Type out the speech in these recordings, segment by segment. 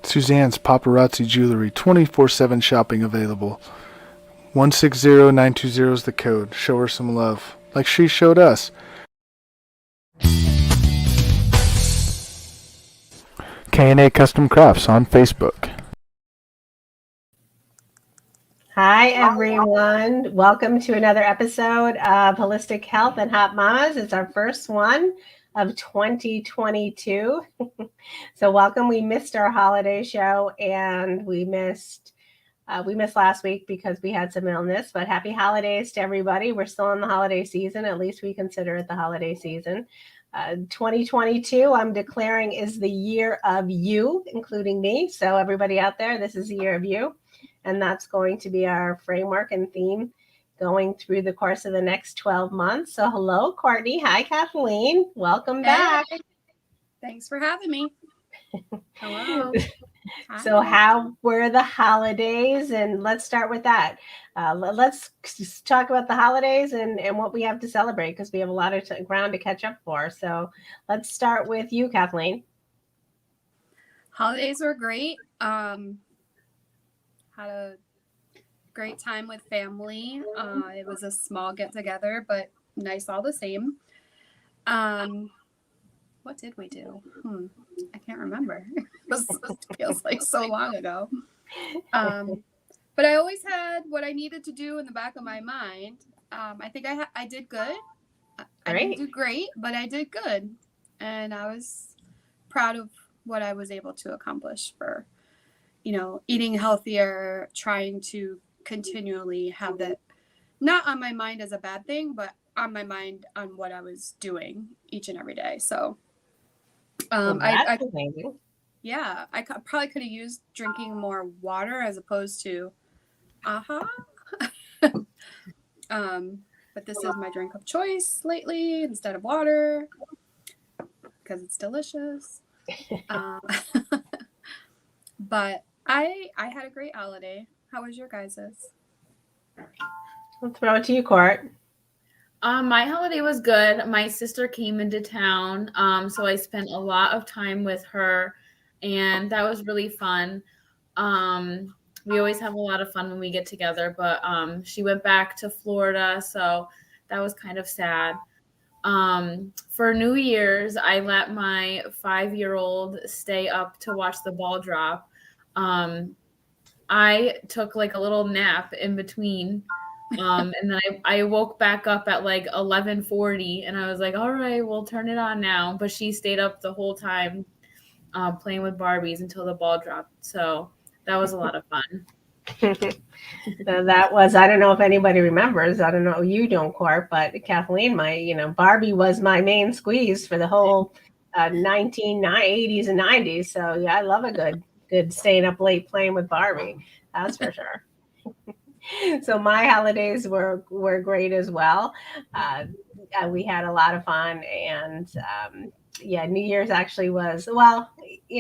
Suzanne's Paparazzi Jewelry, 24/7 shopping available. 160920 is the code. Show her some love, like she showed us. K&A Custom Crafts on Facebook. Hi, everyone. Welcome to another episode of Holistic Health and Hot Mamas. It's our first one of 2022. So welcome. We missed our holiday show and we missed last week because we had some illness, but happy holidays to everybody. We're still in the holiday season. At least we consider it the holiday season. 2022, I'm declaring, is the year of you, including me. So everybody out there, this is the year of you. And that's going to be our framework and theme going through the course of the next 12 months. So hello, Courtney. Hi, Kathleen. Welcome back. Thanks for having me. Hello. So how were the holidays? And let's start with that. Let's talk about the holidays and what we have to celebrate because we have a lot of ground to catch up for. So let's start with you, Kathleen. Holidays were great. Had a great time with family. It was a small get together, but nice all the same. What did we do? I can't remember. It feels like so long ago. But I always had what I needed to do in the back of my mind. I think I did good. I didn't do great, but I did good. And I was proud of what I was able to accomplish for, eating healthier, trying to continually have that not on my mind as a bad thing, but on my mind on what I was doing each and every day. So I probably could have used drinking more water as opposed to but this is my drink of choice lately instead of water because it's delicious. But I had a great holiday. How was your guys's? I'll throw it to you, Court. My holiday was good. My sister came into town, so I spent a lot of time with her, and that was really fun. We always have a lot of fun when we get together, but she went back to Florida, so that was kind of sad. For New Year's, I let my 5-year-old stay up to watch the ball drop. I took like a little nap in between. And then I woke back up at like 11:40 and I was like, all right, we'll turn it on now. But she stayed up the whole time playing with Barbies until the ball dropped. So that was a lot of fun. So that was, I don't know if anybody remembers, I don't know, you don't, Court, but Kathleen, Barbie was my main squeeze for the whole 1980s and 90s. So yeah, I love a good staying up late playing with Barbie. That's for sure. So my holidays were great as well. We had a lot of fun, and New Year's actually was, well,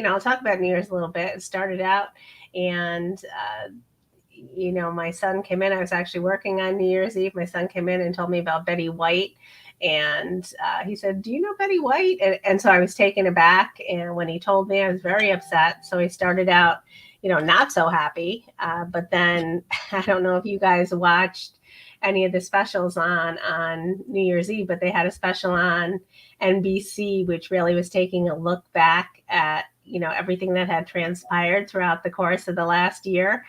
I'll talk about New Year's a little bit. It started out, and my son came in. I was actually working on New Year's Eve. My son came in and told me about Betty White, and he said, "Do you know Betty White?" And so I was taken aback, and when he told me, I was very upset. So he started out not so happy. But then I don't know if you guys watched any of the specials on New Year's Eve, but they had a special on NBC, which really was taking a look back at, everything that had transpired throughout the course of the last year.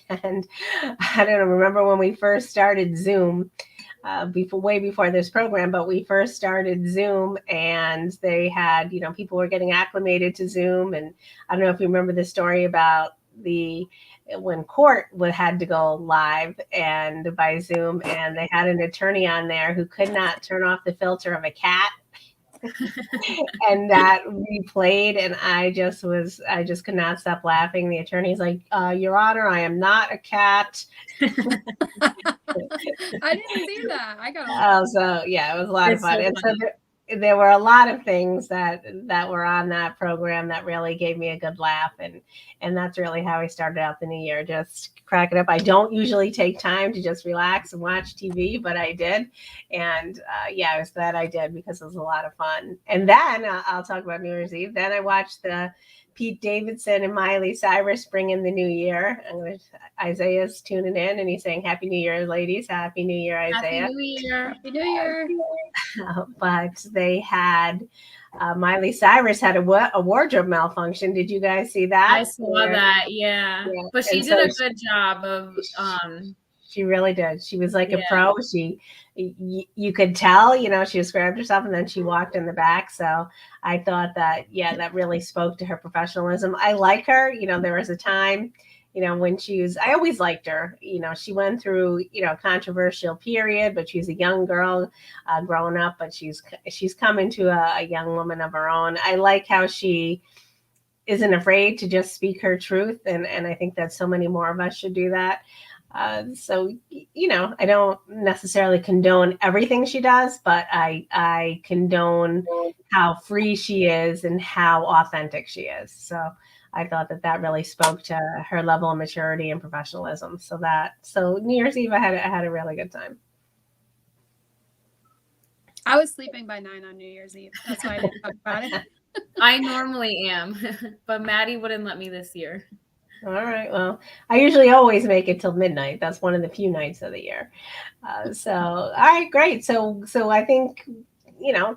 And I don't know, remember when we first started Zoom, way before this program, but we first started Zoom and they had, people were getting acclimated to Zoom. And I don't know if you remember the story about when Court had to go live and by Zoom, and they had an attorney on there who could not turn off the filter of a cat. And that replayed, and I just could not stop laughing. The attorney's like, Your Honor, I am not a cat. I didn't see that. I got so yeah, it was a lot of fun. And so there were a lot of things that were on that program that really gave me a good laugh, and that's really how I started out the new year, just cracking up. I don't usually take time to just relax and watch TV, but I did, and I was glad I did because it was a lot of fun. And then I'll talk about New Year's Eve. Then I watched the Pete Davidson and Miley Cyrus bring in the new year. Isaiah's tuning in and he's saying, Happy New Year, ladies. Happy New Year, Isaiah. Happy New Year. Happy New Year. But they had Miley Cyrus had a wardrobe malfunction. Did you guys see that? I saw that, yeah. But she And did so a good job of she really did. She was like a Yeah. pro. You could tell, she was grabbed herself and then she walked in the back. So I thought that, that really spoke to her professionalism. I like her. There was a time, when I always liked her. She went through, a controversial period, but she's a young girl growing up, but she's come into a young woman of her own. I like how she isn't afraid to just speak her truth. And I think that so many more of us should do that. So, I don't necessarily condone everything she does, but I condone how free she is and how authentic she is. So I thought that really spoke to her level of maturity and professionalism. So New Year's Eve, I had a really good time. I was sleeping by 9 on New Year's Eve. That's why I didn't talk about it. I normally am, but Maddie wouldn't let me this year. All right. Well, I usually always make it till midnight. That's one of the few nights of the year. All right, great. So I think,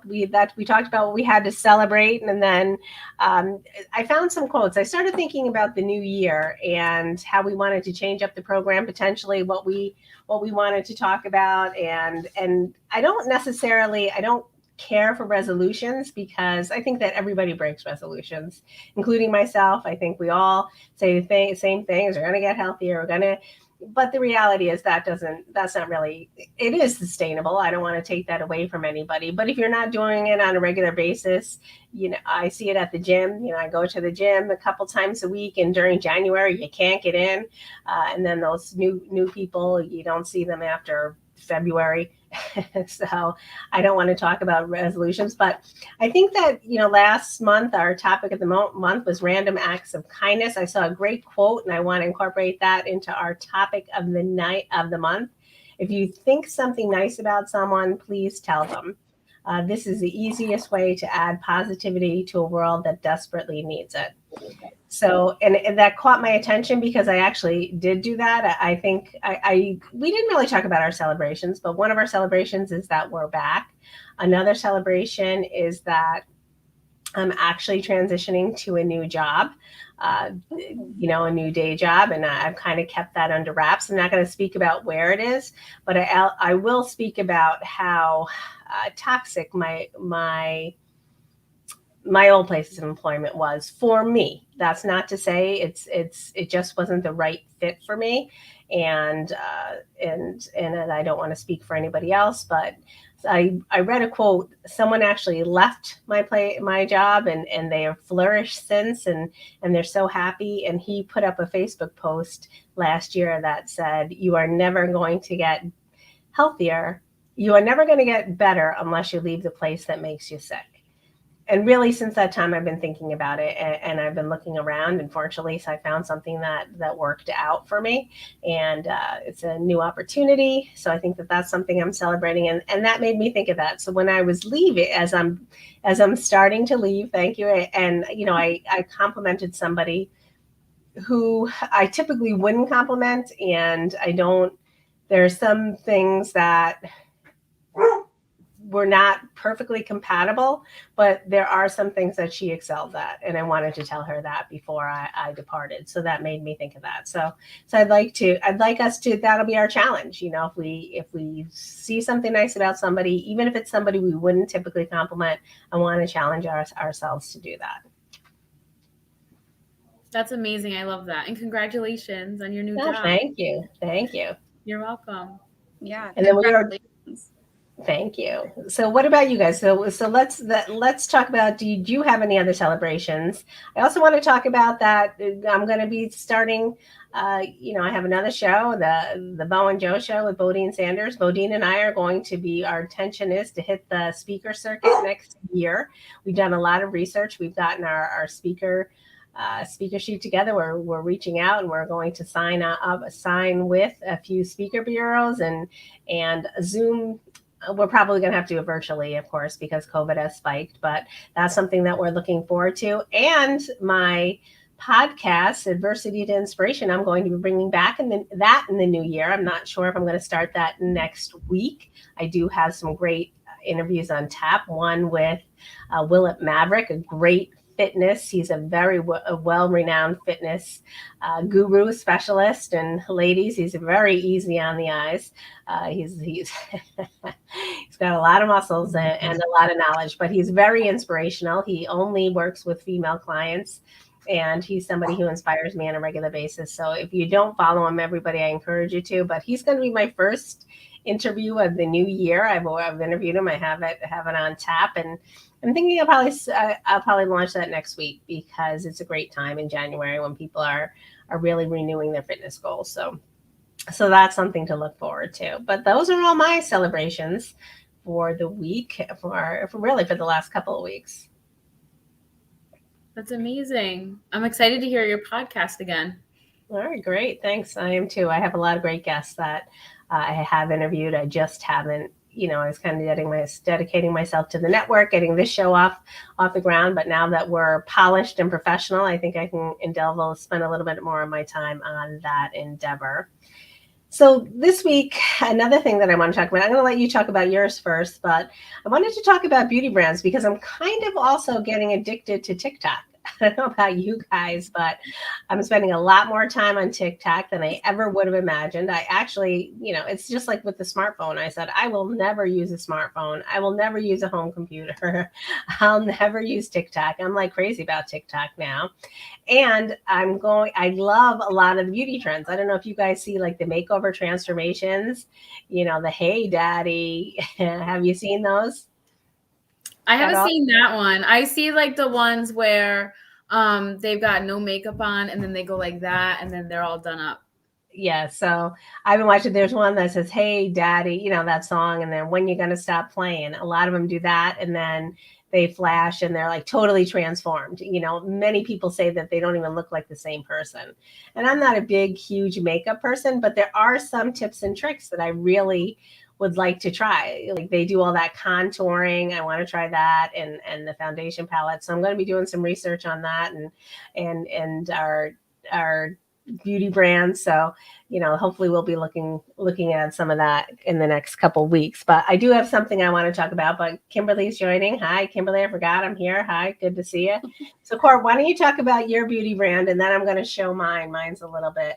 we talked about what we had to celebrate. And then I found some quotes. I started thinking about the new year and how we wanted to change up the program, potentially what we wanted to talk about. And I don't care for resolutions because I think that everybody breaks resolutions, including myself. I think we all say the same things. We're going to get healthier. But the reality is that's not really, it is sustainable. I don't want to take that away from anybody, but if you're not doing it on a regular basis, I see it at the gym. I go to the gym a couple times a week, and during January, you can't get in. And then those new people, you don't see them after February. So I don't want to talk about resolutions, but I think that, last month, our topic of the month was random acts of kindness. I saw a great quote and I want to incorporate that into our topic of the month. If you think something nice about someone, please tell them. This is the easiest way to add positivity to a world that desperately needs it. So, and that caught my attention because I actually did do that. I think we didn't really talk about our celebrations, but one of our celebrations is that we're back. Another celebration is that I'm actually transitioning to a new job, a new day job, and I've kind of kept that under wraps. I'm not going to speak about where it is, but I will speak about how toxic my old place of employment was for me. That's not to say it just wasn't the right fit for me, and I don't want to speak for anybody else, but I read a quote. Someone actually left my job and they have flourished since, and they're so happy. And he put up a Facebook post last year that said, "You are never going to get healthier. You are never going to get better unless you leave the place that makes you sick." And really, since that time, I've been thinking about it, and I've been looking around, and fortunately, so I found something that worked out for me, and it's a new opportunity. So I think that's something I'm celebrating, and that made me think of that. So when I was leaving, as I'm starting to leave, thank you, and I complimented somebody who I typically wouldn't compliment, and I don't. There are some things that we're not perfectly compatible, but there are some things that she excels at, and I wanted to tell her that before I departed. So that made me think of that. So I'd like us to, that'll be our challenge. If we see something nice about somebody, even if it's somebody we wouldn't typically compliment, I want to challenge ourselves to do that. That's amazing. I love that. And congratulations on your new job. Thank you. You're welcome. Yeah. And then thank you. So what about you guys? So let's talk about, do you have any other celebrations? I also want to talk about that. I'm going to be starting, I have another show, the Bo and Joe show with Bodine Sanders. Bodine and I are going to be, our intention is to hit the speaker circuit next year. We've done a lot of research. We've gotten our speaker sheet together. We're reaching out, and we're going to sign with a few speaker bureaus and Zoom we're probably going to have to do it virtually, of course, because COVID has spiked, but that's something that we're looking forward to. And my podcast, Adversity to Inspiration, I'm going to be bringing back in the new year. I'm not sure if I'm going to start that next week. I do have some great interviews on tap. One with Willett Maverick, a great fitness. He's a very well-renowned fitness guru specialist, and ladies, he's very easy on the eyes. He's he's got a lot of muscles and a lot of knowledge, but he's very inspirational. He only works with female clients, and he's somebody who inspires me on a regular basis. So if you don't follow him, everybody, I encourage you to. But he's going to be my first interview of the new year. I've interviewed him. I have it on tap, and I'm thinking I'll probably launch that next week, because it's a great time in January when people are really renewing their fitness goals. So that's something to look forward to. But those are all my celebrations for the week, for the last couple of weeks. That's amazing. I'm excited to hear your podcast again. All right, great. Thanks. I am too. I have a lot of great guests that I have interviewed. I just haven't, I was kind of dedicating myself to the network, getting this show off the ground. But now that we're polished and professional, I think I can spend a little bit more of my time on that endeavor. So this week, another thing that I want to talk about, I'm going to let you talk about yours first, but I wanted to talk about beauty brands because I'm kind of also getting addicted to TikTok. I don't know about you guys, but I'm spending a lot more time on TikTok than I ever would have imagined. I actually, it's just like with the smartphone. I said, I will never use a smartphone. I will never use a home computer. I'll never use TikTok. I'm like crazy about TikTok now. And I love a lot of the beauty trends. I don't know if you guys see like the makeover transformations, the Hey Daddy. Have you seen those? I haven't seen that one. I see like the ones where they've got no makeup on and then they go like that and then they're all done up. Yeah. So I've been watching. There's one that says, Hey Daddy, that song. And then when you're going to stop playing, a lot of them do that. And then they flash and they're like totally transformed. Many people say that they don't even look like the same person. And I'm not a big, huge makeup person, but there are some tips and tricks that I really would like to try. Like they do all that contouring. I want to try that, and the foundation palette. So I'm going to be doing some research on that and our beauty brands. So, hopefully we'll be looking at some of that in the next couple weeks. But I do have something I want to talk about. But Kimberly's joining. Hi, Kimberly. I forgot I'm here. Hi, good to see you. So, Court, why don't you talk about your beauty brand, and then I'm going to show mine. Mine's a little bit.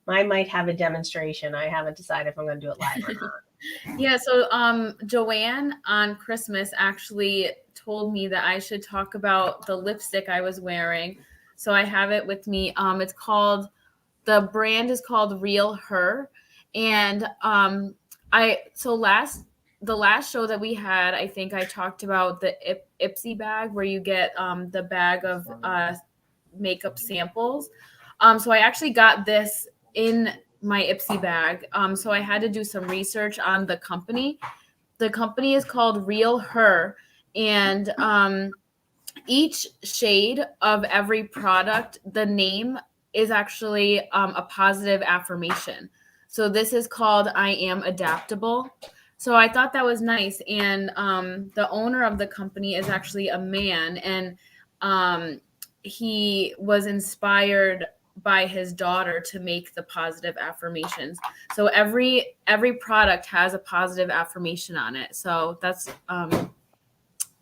Mine might have a demonstration. I haven't decided if I'm going to do it live or not. Yeah, so Joanne on Christmas actually told me that I should talk about the lipstick I was wearing. So I have it with me. The brand is called Real Her. And the last show that we had, I think I talked about the Ipsy bag where you get the bag of makeup samples. So I actually got this in my Ipsy bag. So I had to do some research on the company. The company is called Real Her, and each shade of every product, the name is actually a positive affirmation. So this is called I Am Adaptable. So I thought that was nice. And the owner of the company is actually a man, and he was inspired by his daughter to make the positive affirmations. So every product has a positive affirmation on it. So that's, I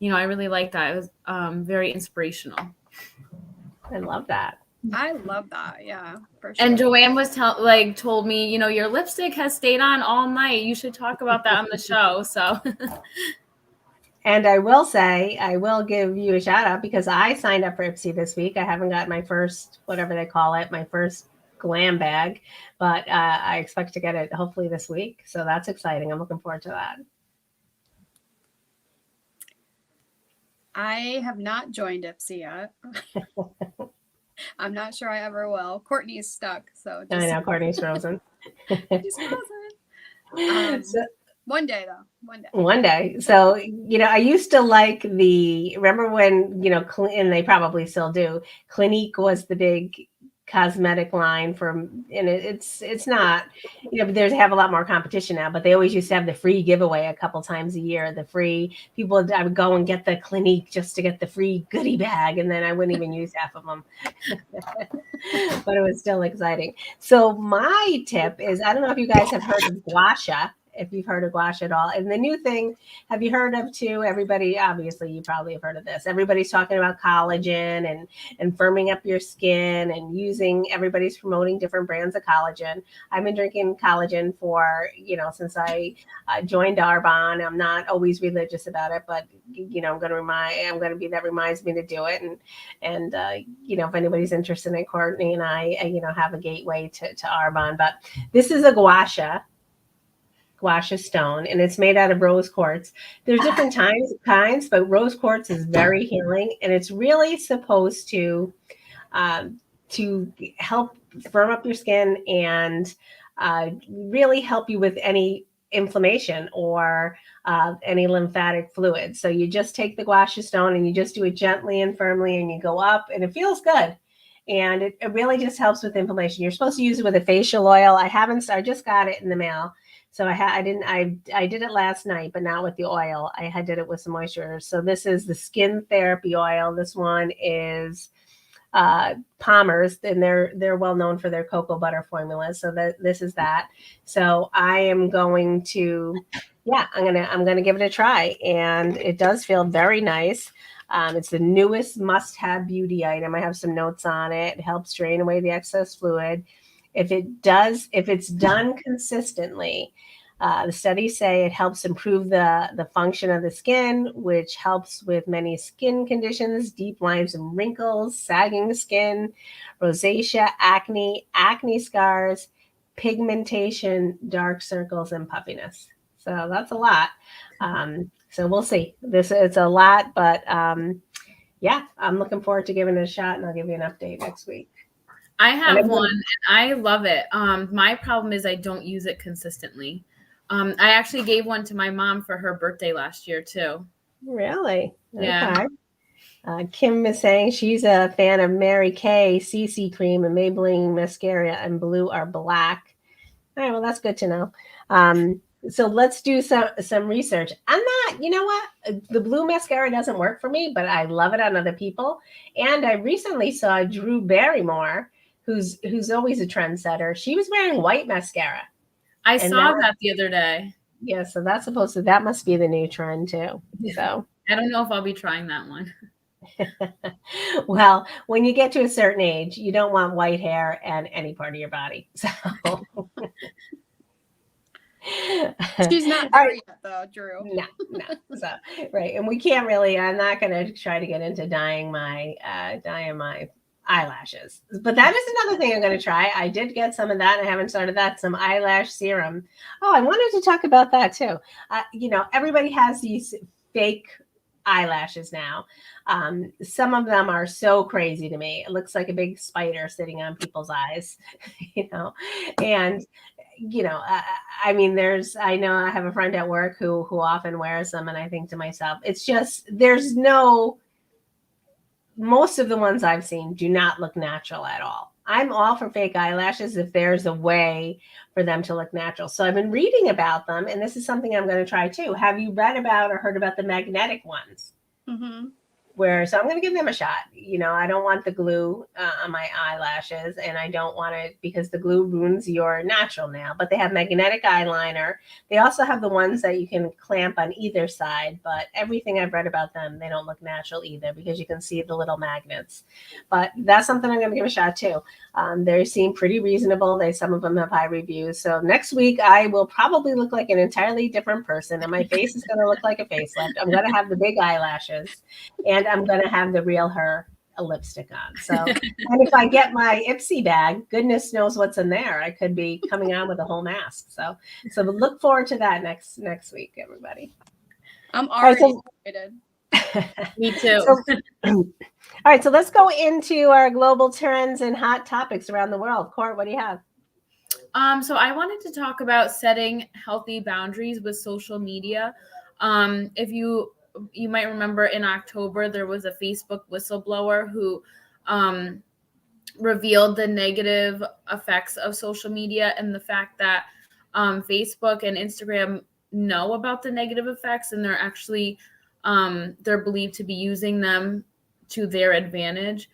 really like that. It was very inspirational. I love that. I love that. Yeah, for sure. And Joanne was told me, your lipstick has stayed on all night. You should talk about that on the show. So. And I will say, I will give you a shout out because I signed up for Ipsy this week. I haven't got my first, whatever they call it, my first glam bag, but I expect to get it hopefully this week. So that's exciting. I'm looking forward to that. I have not joined Ipsy yet. I'm not sure I ever will. Courtney's stuck. So I know Courtney's frozen. She's frozen. One day, though. One day. So, I used to like remember when, and they probably still do, Clinique was the big cosmetic line it's not, they have a lot more competition now, but they always used to have the free giveaway a couple times a year. The free people, I would go and get the Clinique just to get the free goodie bag, and then I wouldn't even use half of them. But it was still exciting. So my tip is, I don't know if you guys have heard of gua sha, if you've heard of gua sha at all. And the new thing, have you heard of too? Everybody, obviously, you probably have heard of this. Everybody's talking about collagen and firming up your skin and everybody's promoting different brands of collagen. I've been drinking collagen for, since I joined Arbonne. I'm not always religious about it, but, I'm going to be that reminds me to do it. And if anybody's interested in it, Courtney and I, have a gateway to Arbonne. But this is a gua sha stone, and it's made out of rose quartz. There's different kinds, but rose quartz is very healing, and it's really supposed to help firm up your skin and really help you with any inflammation or any lymphatic fluid. So you just take the gua sha stone and you just do it gently and firmly, and you go up, and it feels good. And it really just helps with inflammation. You're supposed to use it with a facial oil. I just got it in the mail. So I did it last night, but not with the oil. I did it with some moisturizer. So this is the Skin Therapy oil. This one is Palmer's, and they're well known for their cocoa butter formulas. So this is that. So I am going to, I'm gonna give it a try, and it does feel very nice. It's the newest must-have beauty item. I have some notes on it. It helps drain away the excess fluid. If it's done consistently, the studies say it helps improve the function of the skin, which helps with many skin conditions, deep lines and wrinkles, sagging skin, rosacea, acne scars, pigmentation, dark circles, and puffiness. So that's a lot. So we'll see. It's a lot, but I'm looking forward to giving it a shot, and I'll give you an update next week. I have one, and I love it. My problem is I don't use it consistently. I actually gave one to my mom for her birthday last year too. Really? Yeah. Okay. Kim is saying she's a fan of Mary Kay CC cream and Maybelline mascara and blue are black. All right, well, that's good to know. So let's do some research. I'm not, you know what? The blue mascara doesn't work for me, but I love it on other people. And I recently saw Drew Barrymore, who's always a trendsetter. She was wearing white mascara. I saw that the other day. Yeah, so that must be the new trend too. So I don't know if I'll be trying that one. Well, when you get to a certain age, you don't want white hair and any part of your body. So she's not there yet, though, Drew. No. So right, and we can't really. I'm not going to try to get into dyeing my eyelashes, but that is another thing I'm going to try. I did get some of that, and I haven't started that. Some eyelash serum. Oh, I wanted to talk about that too. Everybody has these fake eyelashes now. Some of them are so crazy to me. It looks like a big spider sitting on people's eyes, and I know I have a friend at work who often wears them, and I think to myself, it's just, most of the ones I've seen do not look natural at all. I'm all for fake eyelashes if there's a way for them to look natural. So I've been reading about them, and this is something I'm going to try too. Have you read about or heard about the magnetic ones? Mm-hmm. So I'm going to give them a shot. I don't want the glue on my eyelashes, and I don't want it because the glue ruins your natural nail, but they have magnetic eyeliner. They also have the ones that you can clamp on either side, but everything I've read about them, they don't look natural either because you can see the little magnets, but that's something I'm going to give a shot too. They seem pretty reasonable. Some of them have high reviews. So next week I will probably look like an entirely different person, and my face is going to look like a facelift. I'm going to have the big eyelashes, and I'm going to have the real her a lipstick on. So, and if I get my Ipsy bag, goodness knows what's in there. I could be coming on with a whole mask. So look forward to that next week, everybody. I'm already excited. Me too. All right, so let's go into our global trends and hot topics around the world. Court, what do you have? So I wanted to talk about setting healthy boundaries with social media. If you might remember in October, there was a Facebook whistleblower who revealed the negative effects of social media and the fact that Facebook and Instagram know about the negative effects, and they're actually they're believed to be using them to their advantage.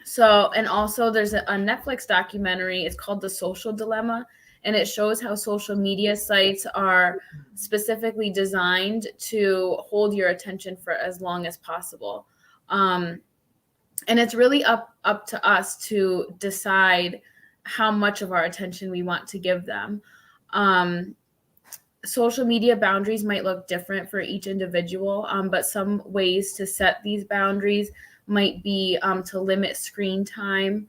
So, and also there's a Netflix documentary. It's called The Social Dilemma, and it shows how social media sites are specifically designed to hold your attention for as long as possible. And it's really up to us to decide how much of our attention we want to give them. Social media boundaries might look different for each individual, but some ways to set these boundaries might be to limit screen time,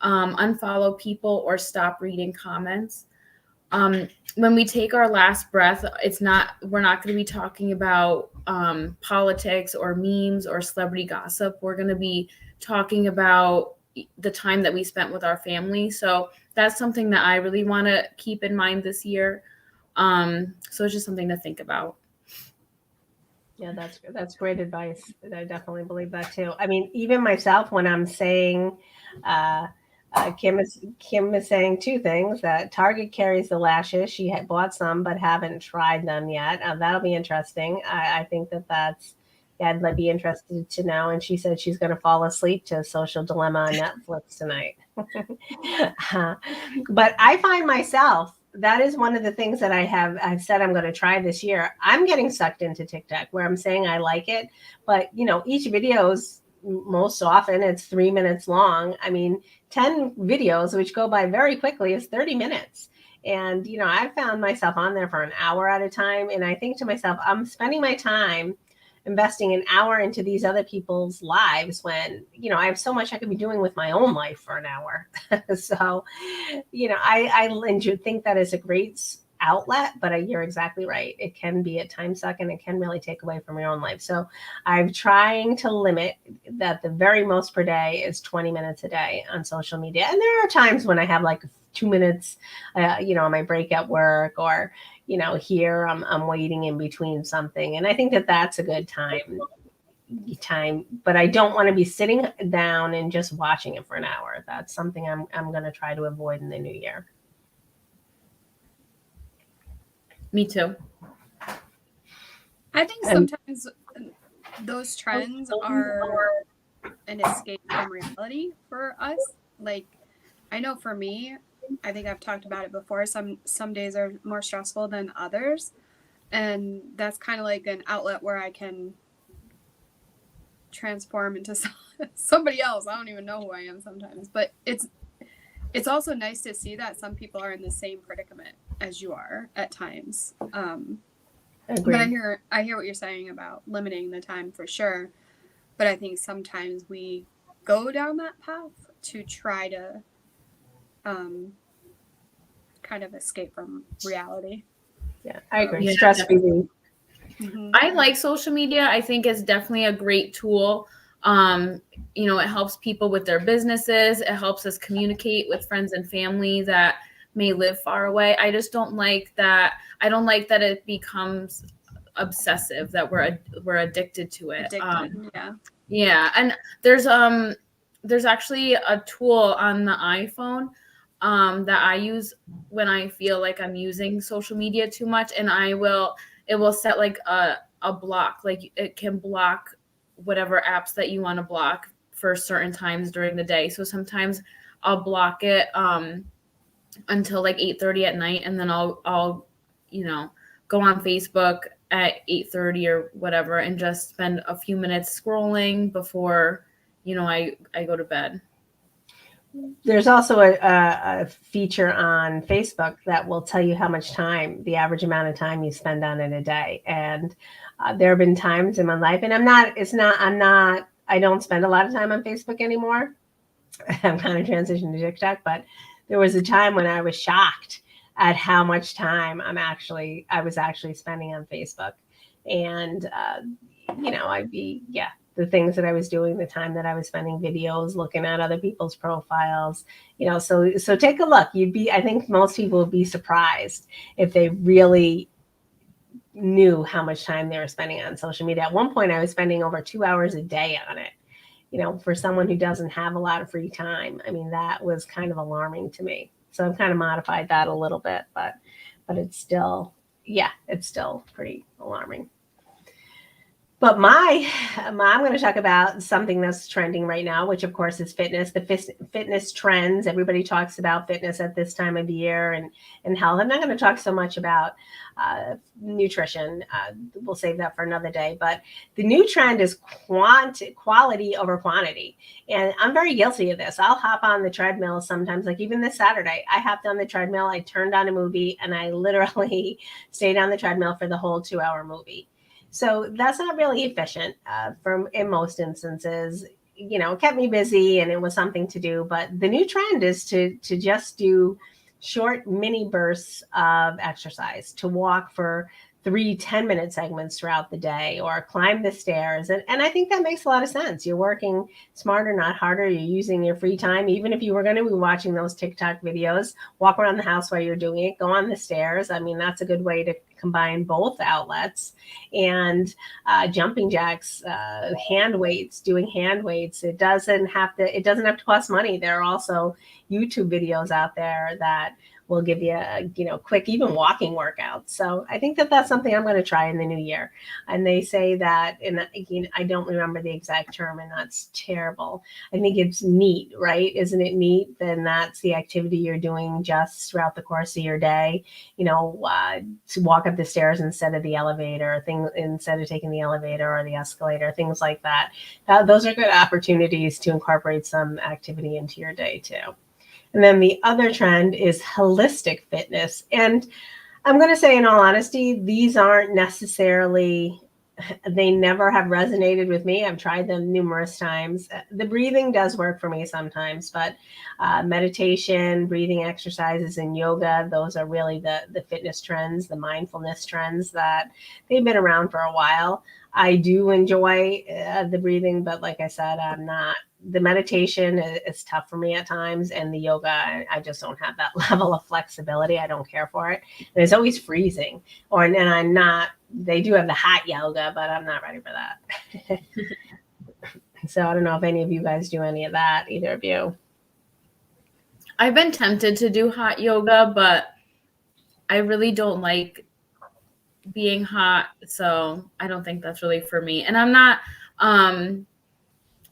unfollow people, or stop reading comments. When we take our last breath, we're not going to be talking about politics or memes or celebrity gossip. We're going to be talking about the time that we spent with our family. So that's something that I really want to keep in mind this year. So it's just something to think about. Yeah, that's great advice. I definitely believe that too. I mean, even myself, when I'm saying, Kim is saying two things: that Target carries the lashes. She had bought some, but haven't tried them yet. That'll be interesting. I think that's. Yeah, I'd be interested to know. And she said she's going to fall asleep to Social Dilemma on Netflix tonight. But I find myself, that is one of the things that I've said I'm going to try this year. I'm getting sucked into TikTok, where I'm saying I like it, but each video is, most often it's 3 minutes long. I mean, 10 videos, which go by very quickly, is 30 minutes. And, I found myself on there for an hour at a time. And I think to myself, I'm spending my time investing an hour into these other people's lives when, I have so much I could be doing with my own life for an hour. So, I think that is a great outlet, but you're exactly right. It can be a time suck, and it can really take away from your own life. So I'm trying to limit that. The very most per day is 20 minutes a day on social media. And there are times when I have like 2 minutes, on my break at work, or, here I'm waiting in between something. And I think that that's a good time, but I don't want to be sitting down and just watching it for an hour. That's something I'm going to try to avoid in the new year. Me too. I think sometimes those trends are an escape from reality for us. Like, I know for me, I think I've talked about it before. Some days are more stressful than others. And that's kind of like an outlet where I can transform into somebody else. I don't even know who I am sometimes. But it's also nice to see that some people are in the same predicament as you are at times. But I hear what you're saying about limiting the time for sure. But I think sometimes we go down that path to try to kind of escape from reality. Yeah, I agree. Yeah, Stress relief. Mm-hmm. I like social media. I think it's definitely a great tool. It helps people with their businesses. It helps us communicate with friends and family that may live far away. I just don't like that. I don't like that it becomes obsessive, that we're addicted to it. Yeah. And there's actually a tool on the iPhone that I use when I feel like I'm using social media too much, and it will set like a block. Like, it can block whatever apps that you want to block for certain times during the day. So sometimes I'll block it until like 8:30 at night, and then I'll go on Facebook at 8:30 or whatever and just spend a few minutes scrolling before I go to bed. There's also a feature on Facebook that will tell you how much time, the average amount of time you spend on it a day. And there have been times in my life, and I don't spend a lot of time on Facebook anymore. I'm kind of transitioned to TikTok, but there was a time when I was shocked at how much time I was actually spending on Facebook. And, the things that I was doing, the time that I was spending videos, looking at other people's profiles, so take a look. I think most people would be surprised if they really knew how much time they were spending on social media. At one point, I was spending over 2 hours a day on it. for someone who doesn't have a lot of free time, I mean, that was kind of alarming to me. So I've kind of modified that a little bit, but it's still, yeah, it's still pretty alarming. But I'm going to talk about something that's trending right now, which of course is fitness. The fitness trends. Everybody talks about fitness at this time of year and health. I'm not going to talk so much about nutrition. We'll save that for another day. But the new trend is quality over quantity, and I'm very guilty of this. I'll hop on the treadmill sometimes. Like even this Saturday, I hopped on the treadmill. I turned on a movie, and I literally stayed on the treadmill for the whole 2-hour movie. So that's not really efficient in most instances. It kept me busy and it was something to do. But the new trend is to just do short mini bursts of exercise, to walk for 3 10-minute segments throughout the day, or climb the stairs. And I think that makes a lot of sense. You're working smarter, not harder. You're using your free time. Even if you were going to be watching those TikTok videos, walk around the house while you're doing it, go on the stairs. I mean, that's a good way to combine both outlets. And jumping jacks, hand weights, doing hand weights. It doesn't have to cost money. There are also YouTube videos out there that will give you quick, even walking workouts. So I think that that's something I'm going to try in the new year. And they say that, and I don't remember the exact term, and that's terrible. I think it's NEAT, right? Isn't it NEAT? Then that's the activity you're doing just throughout the course of your day. To walk up the stairs instead of the elevator, instead of taking the elevator or the escalator, things like that. Those are good opportunities to incorporate some activity into your day too. And then the other trend is holistic fitness. And I'm going to say, in all honesty, these aren't necessarily, they never have resonated with me. I've tried them numerous times. The breathing does work for me sometimes, but meditation, breathing exercises, and yoga, those are really the fitness trends, the mindfulness trends that they've been around for a while. I do enjoy the breathing, but like I said, the meditation is tough for me at times, and the yoga, I just don't have that level of flexibility. I don't care for it. And it's always freezing. They do have the hot yoga, but I'm not ready for that. So I don't know if any of you guys do any of that, either of you. I've been tempted to do hot yoga, but I really don't like being hot. So I don't think that's really for me. And I'm not,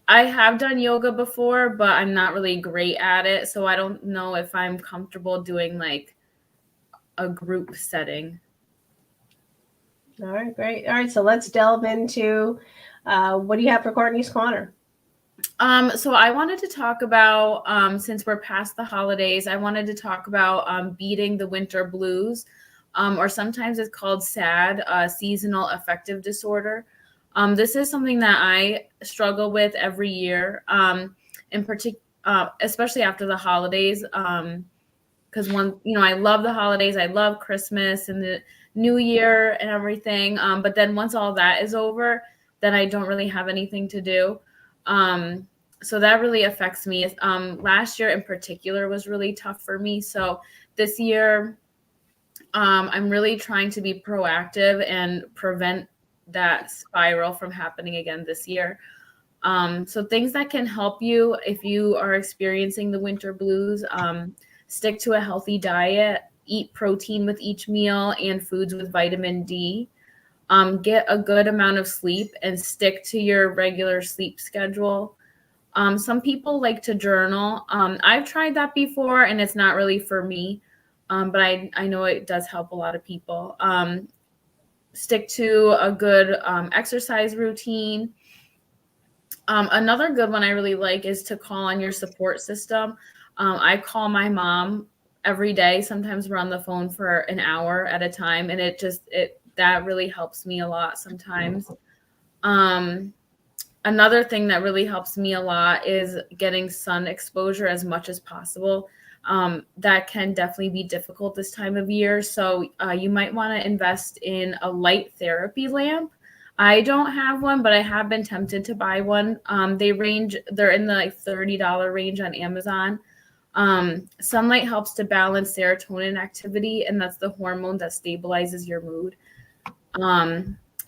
I have done yoga before, but I'm not really great at it. So I don't know if I'm comfortable doing like a group setting. All right, great. All right, so let's delve into what do you have for Courtney's Corner? So I wanted to talk about, since we're past the holidays, I wanted to talk about beating the winter blues, or sometimes it's called SAD, seasonal affective disorder. This is something that I struggle with every year, in particular, especially after the holidays, because I love the holidays. I love Christmas and the New Year and everything. But then once all that is over, then I don't really have anything to do. So that really affects me. Last year in particular was really tough for me. So this year, I'm really trying to be proactive and prevent that spiral from happening again this year. So things that can help you if you are experiencing the winter blues, stick to a healthy diet, eat protein with each meal and foods with vitamin D, get a good amount of sleep and stick to your regular sleep schedule. Some people like to journal. I've tried that before and it's not really for me, but I know it does help a lot of people. Stick to a good exercise routine. Another good one I really like is to call on your support system. I call my mom every day. Sometimes we're on the phone for an hour at a time, and that really helps me a lot sometimes. Another thing that really helps me a lot is getting sun exposure as much as possible. That can definitely be difficult this time of year. So you might want to invest in a light therapy lamp. I don't have one, but I have been tempted to buy one. They're in the $30 range on Amazon. Sunlight helps to balance serotonin activity, and that's the hormone that stabilizes your mood.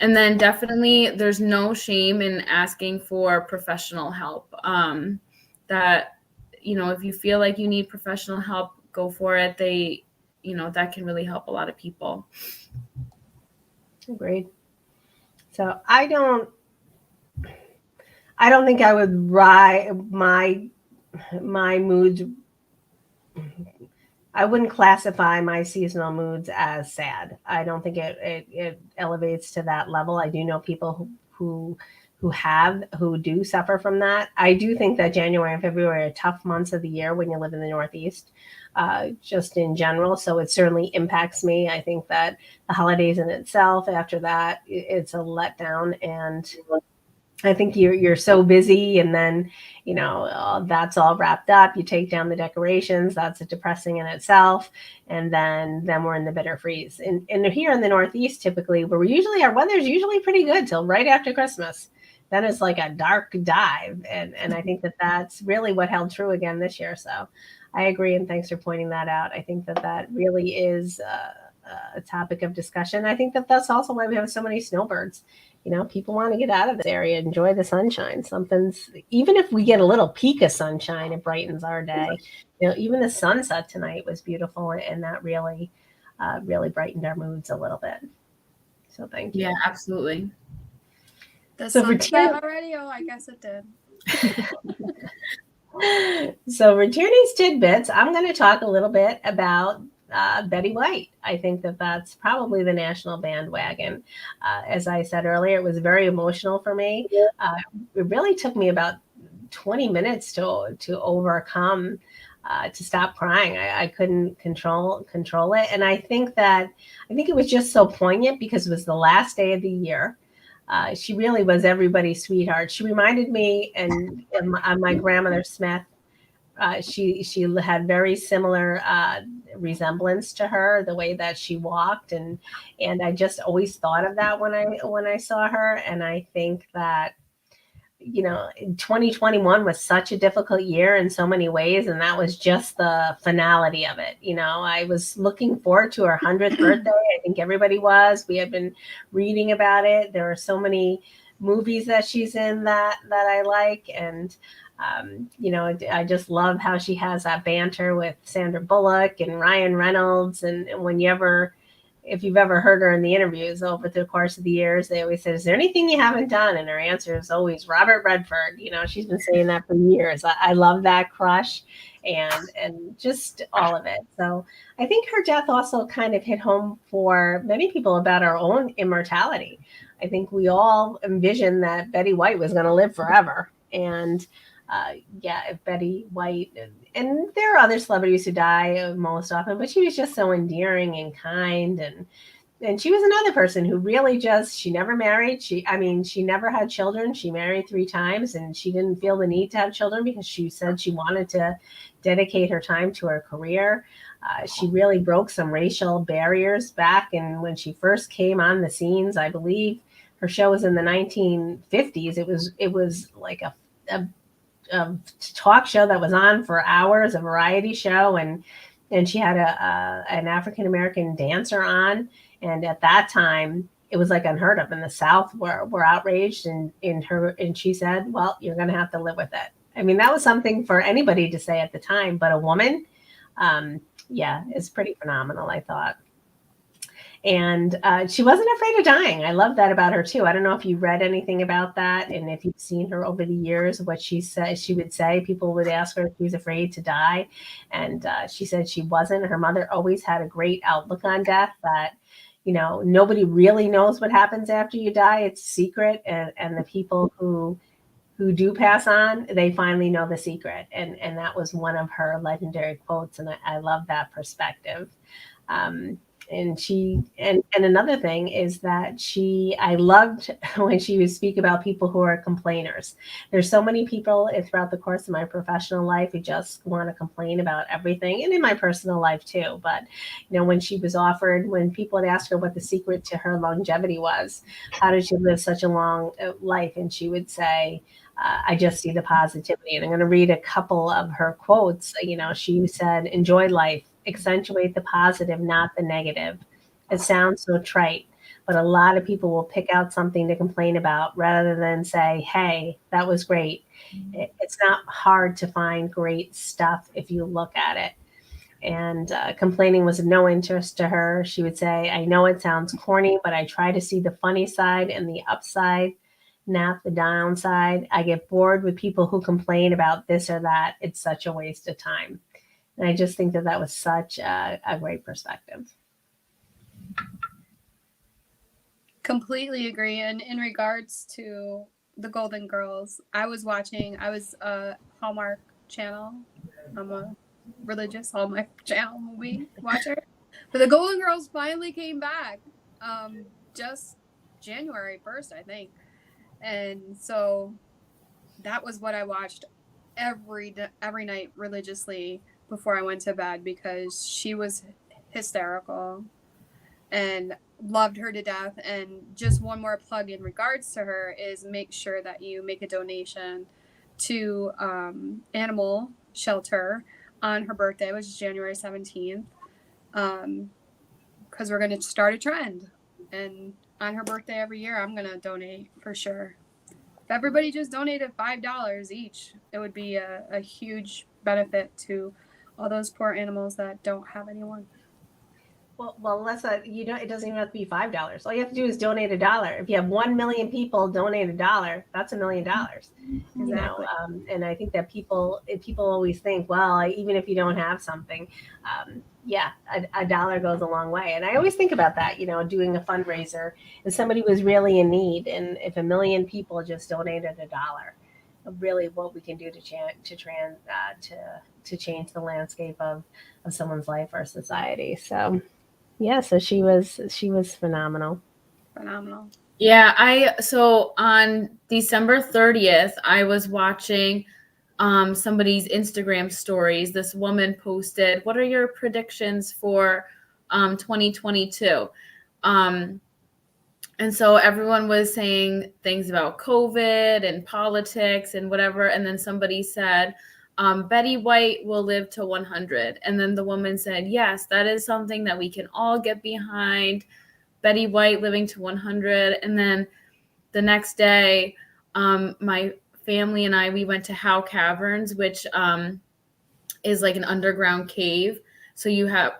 And then definitely there's no shame in asking for professional help. That, if you feel like you need professional help, go for it. That can really help a lot of people. Agreed. So I don't think I would ride my moods. I wouldn't classify my seasonal moods as sad. I don't think it elevates to that level. I do know people who do suffer from that. I do think that January and February are tough months of the year when you live in the Northeast, just in general. So it certainly impacts me. I think that the holidays in itself, after that, it's a letdown. And I think you're so busy, and then that's all wrapped up. You take down the decorations. That's depressing in itself, and then we're in the bitter freeze. And here in the Northeast, typically, our weather's usually pretty good till right after Christmas. Then it's like a dark dive, and I think that's really what held true again this year. So I agree, and thanks for pointing that out. I think that really is a topic of discussion. I think that's also why we have so many snowbirds. People want to get out of this area, enjoy the sunshine. Even if we get a little peak of sunshine, it brightens our day. Even the sunset tonight was beautiful, and that really brightened our moods a little bit. So thank you. Yeah, absolutely. The sunset already? Oh, I guess it did. So for Tierney's Tidbits, I'm going to talk a little bit about Betty White. I think that's probably the national bandwagon. As I said earlier, it was very emotional for me. It really took me about 20 minutes to overcome, to stop crying. I couldn't control it. And I think it was just so poignant because it was the last day of the year. She really was everybody's sweetheart. She reminded me and my grandmother Smith. She had very similar resemblance to her, the way that she walked, and I just always thought of that when I saw her. And I think that 2021 was such a difficult year in so many ways, and that was just the finality of it. I was looking forward to her 100th birthday. I think everybody was. We had been reading about it. There are so many movies that she's in that I like, and I just love how she has that banter with Sandra Bullock and Ryan Reynolds. And if you've ever heard her in the interviews over the course of the years, they always say, "Is there anything you haven't done?" And her answer is always Robert Redford. She's been saying that for years. I love that crush and just all of it. So I think her death also kind of hit home for many people about our own immortality. I think we all envisioned that Betty White was going to live forever. And if Betty White, and there are other celebrities who die most often, but she was just so endearing and kind, and she was another person who really she never married. She never had children. She married 3 times, and she didn't feel the need to have children because she said she wanted to dedicate her time to her career. She really broke some racial barriers back, and when she first came on the scenes, I believe her show was in the 1950s. It was like a talk show that was on for hours, a variety show, and she had an African-American dancer on, and at that time it was like unheard of. In the South were outraged, and she said, "Well, you're going to have to live with it." I mean, that was something for anybody to say at the time, but a woman, it's pretty phenomenal, I thought. And she wasn't afraid of dying. I love that about her too. I don't know if you read anything about that, and if you've seen her over the years, what she said she would say. People would ask her if she was afraid to die, and she said she wasn't. Her mother always had a great outlook on death, that nobody really knows what happens after you die. It's a secret, and the people who do pass on, they finally know the secret, and that was one of her legendary quotes, and I love that perspective. And another thing is that I loved when she would speak about people who are complainers. There's so many people throughout the course of my professional life who just want to complain about everything, and in my personal life too. But, when people had asked her what the secret to her longevity was, how did she live such a long life? And she would say, I just see the positivity. And I'm going to read a couple of her quotes. She said, "Enjoy life. Accentuate the positive, not the negative. It sounds so trite, but a lot of people will pick out something to complain about rather than say, hey, that was great. It's not hard to find great stuff if you look at it. And complaining was of no interest to her. She would say, I know it sounds corny, but I try to see the funny side and the upside, not the downside. I get bored with people who complain about this or that. It's such a waste of time. And I just think that that was such a great perspective. Completely agree. And in regards to the Golden Girls, I was a Hallmark channel. I'm a religious Hallmark channel movie watcher. But the Golden Girls finally came back just January 1st, I think. And so that was what I watched every night religiously before I went to bed, because she was hysterical and loved her to death. And just one more plug in regards to her is make sure that you make a donation to Animal Shelter on her birthday, which is January 17th, because we're going to start a trend. And on her birthday every year, I'm going to donate for sure. If everybody just donated $5 each, it would be a huge benefit to all those poor animals that don't have anyone. Well, let's it doesn't even have to be $5. All you have to do is donate $1. If you have 1 million people donate $1, that's $1 million. Exactly. You know, and I think that people always think, well, even if you don't have something, $1 goes a long way. And I always think about that, you know, doing a fundraiser, if somebody was really in need, and if 1 million people just donated $1, really what we can do to change the landscape of someone's life or society. So. Yeah, so she was phenomenal. Phenomenal. Yeah, so on December 30th, I was watching somebody's Instagram stories. This woman posted, "What are your predictions for 2022?" And so everyone was saying things about COVID and politics and whatever. And then somebody said, Betty White will live to 100. And then the woman said, yes, that is something that we can all get behind. Betty White living to 100. And then the next day, my family and we went to Howe Caverns, which is like an underground cave. So you have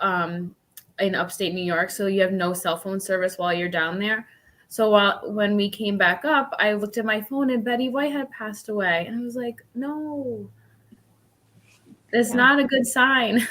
in upstate New York. So you have no cell phone service while you're down there. So when we came back up, I looked at my phone and Betty White had passed away. And I was like, no. It's not a good sign.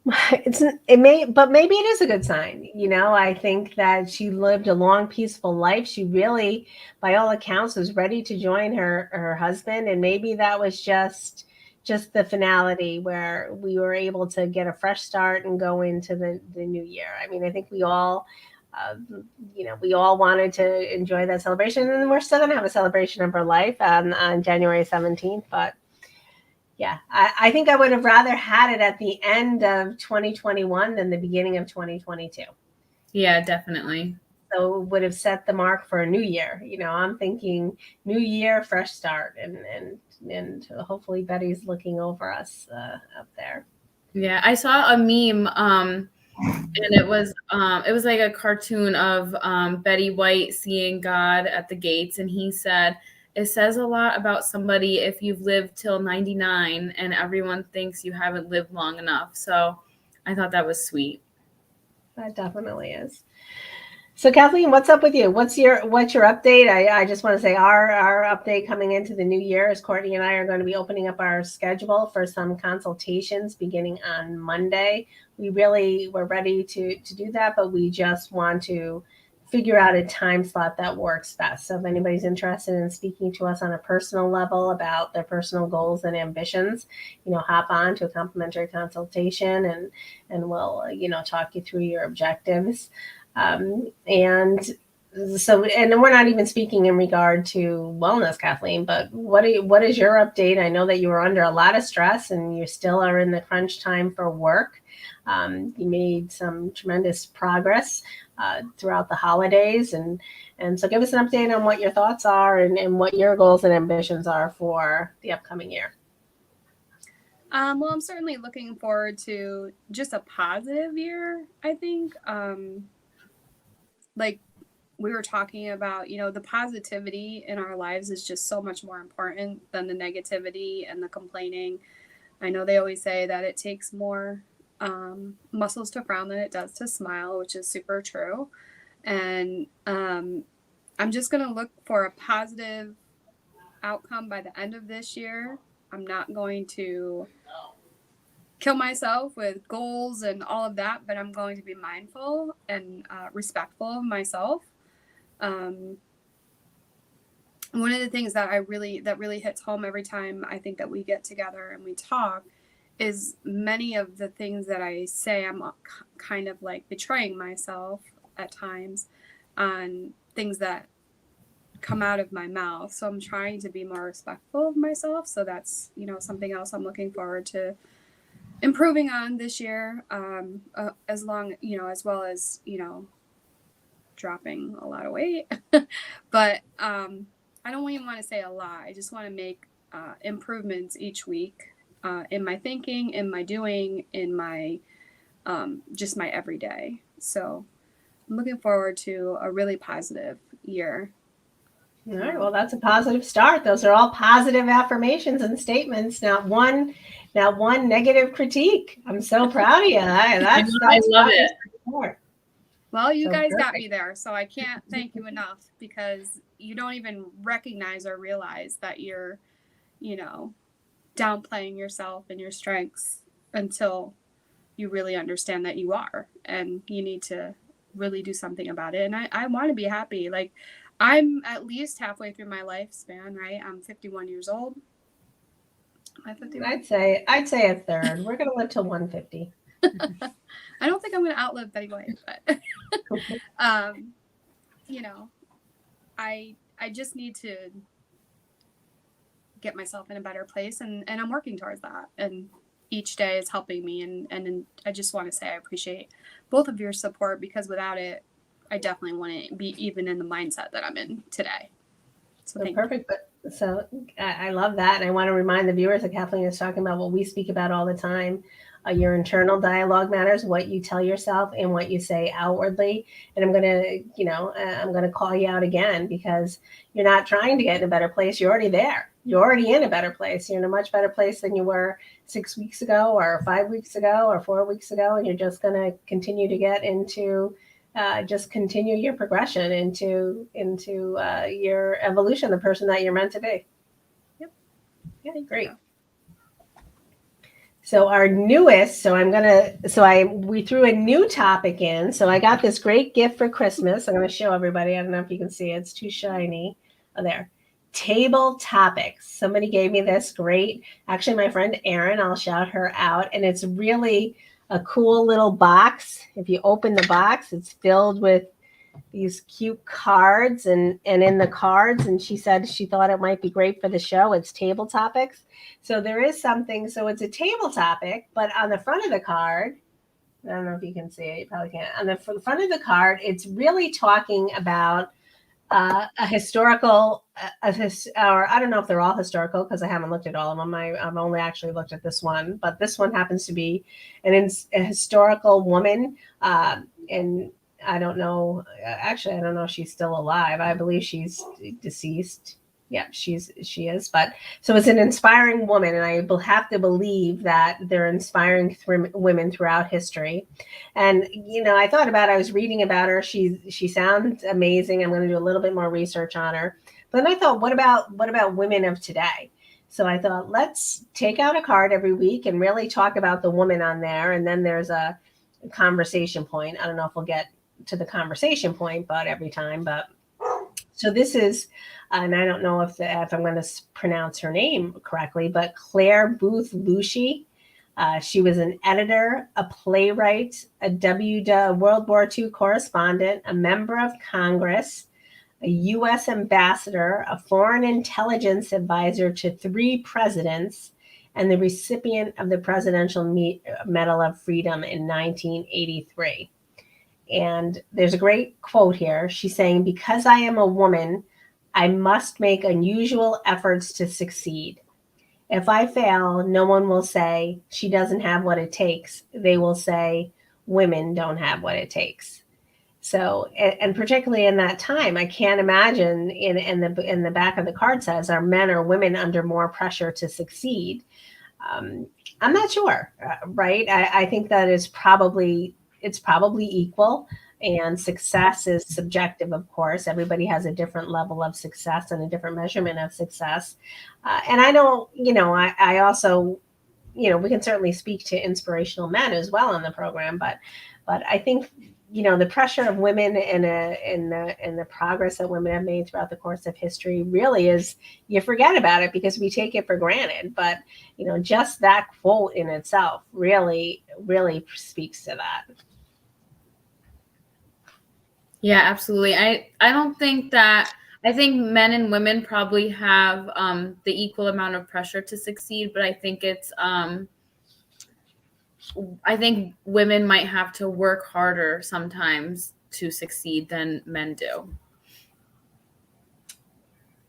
But maybe it is a good sign. You know, I think that she lived a long, peaceful life. She really, by all accounts, was ready to join her husband. And maybe that was just the finality where we were able to get a fresh start and go into the new year. I mean, I think we all, we all wanted to enjoy that celebration. And we're still going to have a celebration of her life on January 17th. But yeah, I think I would have rather had it at the end of 2021 than the beginning of 2022. Yeah, definitely. So it would have set the mark for a new year. You know, I'm thinking new year, fresh start, and hopefully Betty's looking over us up there. Yeah, I saw a meme, and it was like a cartoon of Betty White seeing God at the gates, and he said, it says a lot about somebody if you've lived till 99 and everyone thinks you haven't lived long enough. So I thought that was sweet. That definitely is. So Kathleen, what's up with you? What's your update? I just want to say our update coming into the new year is Courtney and I are going to be opening up our schedule for some consultations beginning on Monday. We're ready to do that, but we just want to figure out a time slot that works best. So if anybody's interested in speaking to us on a personal level about their personal goals and ambitions, hop on to a complimentary consultation and we'll, talk you through your objectives. And we're not even speaking in regard to wellness, Kathleen, but what is your update? I know that you were under a lot of stress and you still are in the crunch time for work. You made some tremendous progress throughout the holidays. And so give us an update on what your thoughts are and what your goals and ambitions are for the upcoming year. Well, I'm certainly looking forward to just a positive year, I think. like we were talking about, you know, the positivity in our lives is just so much more important than the negativity and the complaining. I know they always say that it takes more muscles to frown than it does to smile, which is super true. And I'm just going to look for a positive outcome by the end of this year. I'm not going to kill myself with goals and all of that, but I'm going to be mindful and respectful of myself. One of the things that really hits home every time I think that we get together and we talk is many of the things that I say, I'm kind of like betraying myself at times on things that come out of my mouth. So I'm trying to be more respectful of myself. So that's, you know, something else I'm looking forward to improving on this year, as well as, you know, dropping a lot of weight. But I don't even want to say a lot. I just want to make improvements each week in my thinking, in my doing, in my just my everyday. So I'm looking forward to a really positive year. All right, well, that's a positive start. Those are all positive affirmations and statements. Not one negative critique. I'm so proud of you. I love it. Well, you So guys got perfect. me there, so I can't thank you enough, because you don't even recognize or realize that you're, you know, downplaying yourself and your strengths until you really understand that you are, and you need to really do something about it. And I want to be happy. Like, I'm at least halfway through my lifespan, right? I'm 51 years old. Am I 51? I'd say a third. We're gonna live till 150. I don't think I'm going to outlive Betty White, but you know, I just need to get myself in a better place, and I'm working towards that. And each day is helping me, and I just want to say I appreciate both of your support, because without it, I definitely wouldn't be even in the mindset that I'm in today. So thank Perfect. But so I love that. And I want to remind the viewers that Kathleen is talking about what we speak about all the time. Your internal dialogue matters, what you tell yourself and what you say outwardly. And I'm going to call you out again, because you're not trying to get in a better place. You're already there. You're already in a better place. You're in a much better place than you were 6 weeks ago or 5 weeks ago or 4 weeks ago. And you're just going to continue to get into just continue your progression into your evolution, the person that you're meant to be. Yep. Yeah, great. So our newest, we threw a new topic in. So I got this great gift for Christmas. I'm going to show everybody. I don't know if you can see it. It's too shiny. Oh, there. Table topics. Somebody gave me this great, actually my friend Erin, I'll shout her out. And it's really a cool little box. If you open the box, it's filled with these cute cards, and in the cards, and she said she thought it might be great for the show. It's table topics. So there is something, so it's a table topic, but on the front of the card, I don't know if you can see it, you probably can't. On the front of the card, it's really talking about a historical, or I don't know if they're all historical, because I haven't looked at all of them. I've only actually looked at this one, but this one happens to be a historical woman, and I don't know. Actually, I don't know if she's still alive. I believe she's deceased. Yeah, she is. But so it's an inspiring woman, and I have to believe that they're inspiring women throughout history. And I thought about. I was reading about her. She sounds amazing. I'm going to do a little bit more research on her. But then I thought, what about women of today? So I thought, let's take out a card every week and really talk about the woman on there. And then there's a conversation point. I don't know if we'll get to the conversation point, but every time. But so this is, and I don't know if I'm going to pronounce her name correctly, but Claire Booth Lucy. She was an editor, a playwright, a World War II correspondent, a member of Congress, a U.S. ambassador, a foreign intelligence advisor to 3 presidents, and the recipient of the Presidential Medal of Freedom in 1983. And there's a great quote here. She's saying, "Because I am a woman, I must make unusual efforts to succeed. If I fail, no one will say she doesn't have what it takes. They will say women don't have what it takes." So, and particularly in that time, I can't imagine in the back of the card says, are men or women under more pressure to succeed? I'm not sure, right? I think that it's probably equal, and success is subjective, of course. Everybody has a different level of success and a different measurement of success. And I don't, I also, we can certainly speak to inspirational men as well on the program, but I think the pressure of women in the progress that women have made throughout the course of history really is, you forget about it because we take it for granted. But just that quote in itself really speaks to that. Yeah, absolutely. I don't think that, I think men and women probably have the equal amount of pressure to succeed, but I think it's I think women might have to work harder sometimes to succeed than men do.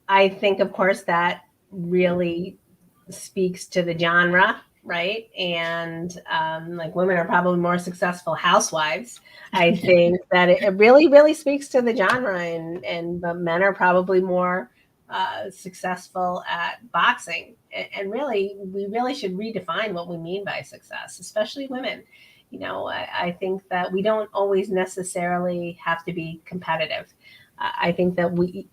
I think, of course, that really speaks to the genre, right? And like, women are probably more successful housewives. I think that it really speaks to the genre, and but men are probably more successful at boxing. And really, we really should redefine what we mean by success, especially women. I think that we don't always necessarily have to be competitive. I think that we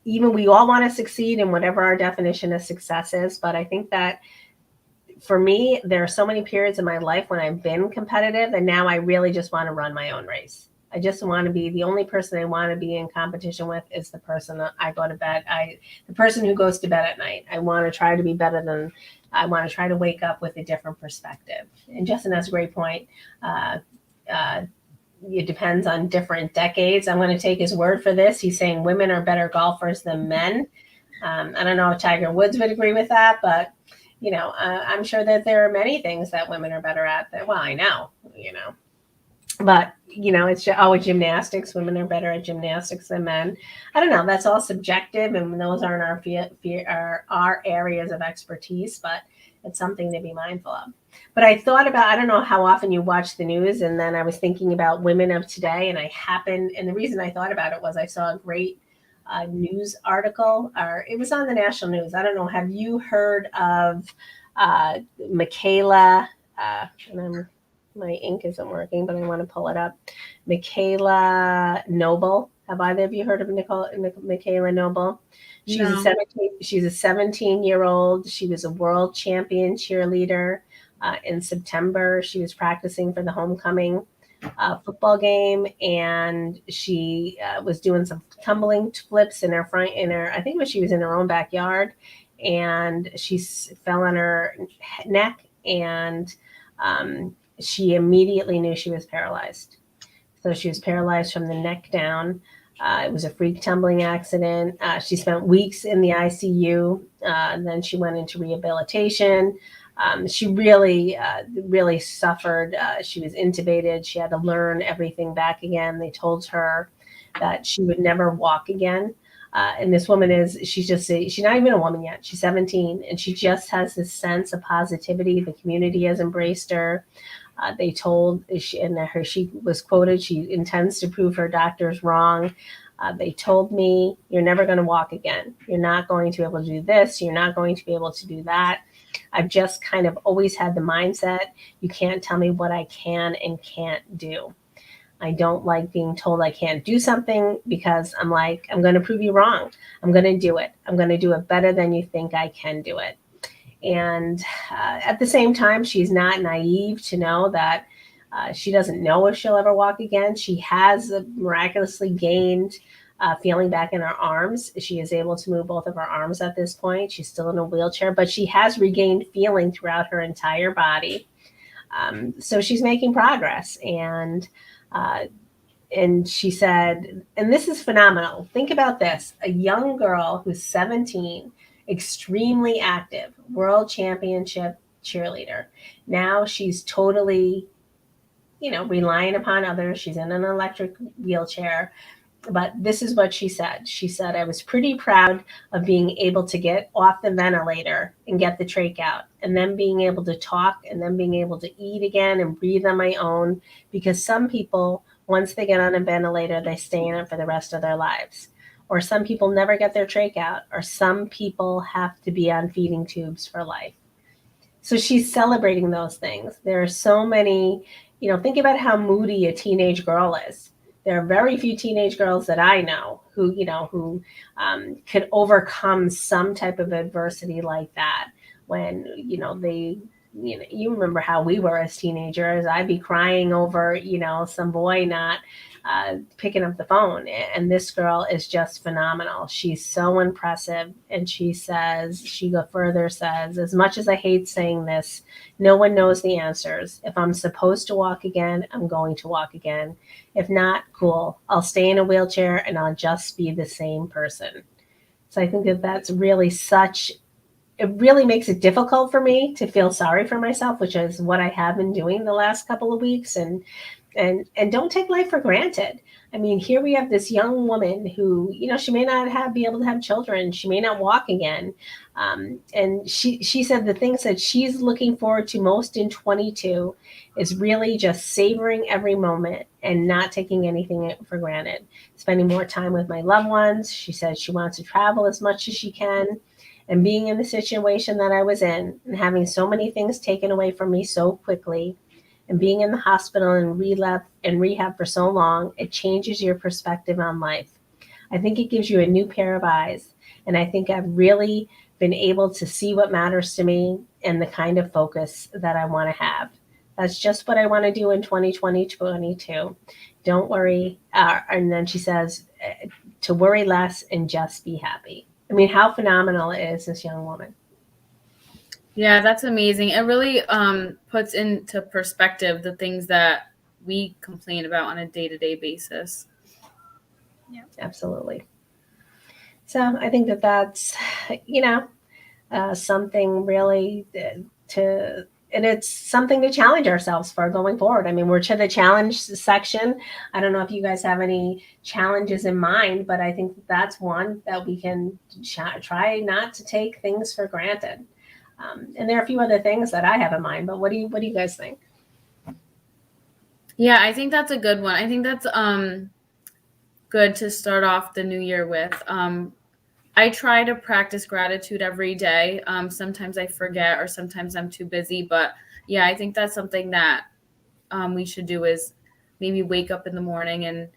all want to succeed in whatever our definition of success is. But I think that for me, there are so many periods in my life when I've been competitive, and now I really just want to run my own race. I just want to be the only person I want to be in competition with is the person that I go to bed. The person who goes to bed at night. I want to try to be better than. I want to try to wake up with a different perspective. And Justin has a great point. It depends on different decades. I'm going to take his word for this. He's saying women are better golfers than men. I don't know if Tiger Woods would agree with that, but I'm sure that there are many things that women are better at. Well, I know, but it's always gymnastics. Women are better at gymnastics than men. I don't know. That's all subjective, and those aren't our areas of expertise, but it's something to be mindful of. But I thought about, I don't know how often you watch the news, and then I was thinking about women of today, and the reason I thought about it was I saw a great news article, or it was on the national news. I don't know. Have you heard of Michaela? My ink isn't working, but I want to pull it up. Michaela Noble. Have either of you heard of Michaela Noble? She's No. She's a 17-year-old. She was a world champion cheerleader. In September, she was practicing for the homecoming football game, and she was doing some tumbling flips in her I think it was, she was in her own backyard, and she fell on her neck, and she immediately knew she was paralyzed. So she was paralyzed from the neck down. It was a freak tumbling accident. She spent weeks in the ICU, and then she went into rehabilitation. She really suffered. She was intubated. She had to learn everything back again. They told her that she would never walk again. And this woman she's not even a woman yet. She's 17, and she just has this sense of positivity. The community has embraced her. They told, she was quoted, she intends to prove her doctors wrong. They told me, you're never going to walk again. You're not going to be able to do this. You're not going to be able to do that. I've just kind of always had the mindset, you can't tell me what I can and can't do. I don't like being told I can't do something, because I'm like, I'm going to prove you wrong. I'm going to do it. I'm going to do it better than you think I can do it. And at the same time, she's not naive to know that she doesn't know if she'll ever walk again. She has miraculously gained feeling back in her arms. She is able to move both of her arms at this point. She's still in a wheelchair, but she has regained feeling throughout her entire body. So she's making progress. And she said, and this is phenomenal. Think about this. A young girl who's 17, extremely active, world championship cheerleader. Now she's totally, relying upon others. She's in an electric wheelchair. But this is what she said. She said, I was pretty proud of being able to get off the ventilator and get the trach out, and then being able to talk, and then being able to eat again and breathe on my own, because some people Once they get on a ventilator, they stay in it for the rest of their lives. Or some people never get their trach out, or some people have to be on feeding tubes for life. So she's celebrating those things. There are so many, think about how moody a teenage girl is. There are very few teenage girls that I know who could overcome some type of adversity like that when, you remember how we were as teenagers. I'd be crying over, some boy not picking up the phone. And this girl is just phenomenal. She's so impressive. And she further says, as much as I hate saying this, no one knows the answers. If I'm supposed to walk again, I'm going to walk again. If not, cool. I'll stay in a wheelchair and I'll just be the same person. So I think that's really it really makes it difficult for me to feel sorry for myself, which is what I have been doing the last couple of weeks. And don't take life for granted. I mean, here we have this young woman who, she may not be able to have children. She may not walk again. And she said the things that she's looking forward to most in 22 is really just savoring every moment and not taking anything for granted. Spending more time with my loved ones. She said she wants to travel as much as she can. And being in the situation that I was in and having so many things taken away from me so quickly, and being in the hospital and rehab for so long, it changes your perspective on life. I think it gives you a new pair of eyes. And I think I've really been able to see what matters to me and the kind of focus that I want to have. That's just what I want to do in 2022. Don't worry. And then she says, to worry less and just be happy. I mean, how phenomenal is this young woman? Yeah, that's amazing. It really puts into perspective the things that we complain about on a day-to-day basis. Yeah, absolutely. So I think that's, something really and it's something to challenge ourselves for going forward. I mean, we're to the challenge section. I don't know if you guys have any challenges in mind, but I think that's one that we can try not to take things for granted. And there are a few other things that I have in mind, but what do you guys think? Yeah, I think that's a good one. I think that's good to start off the new year with. I try to practice gratitude every day. Sometimes I forget or sometimes I'm too busy, but yeah, I think that's something that we should do is maybe wake up in the morning and,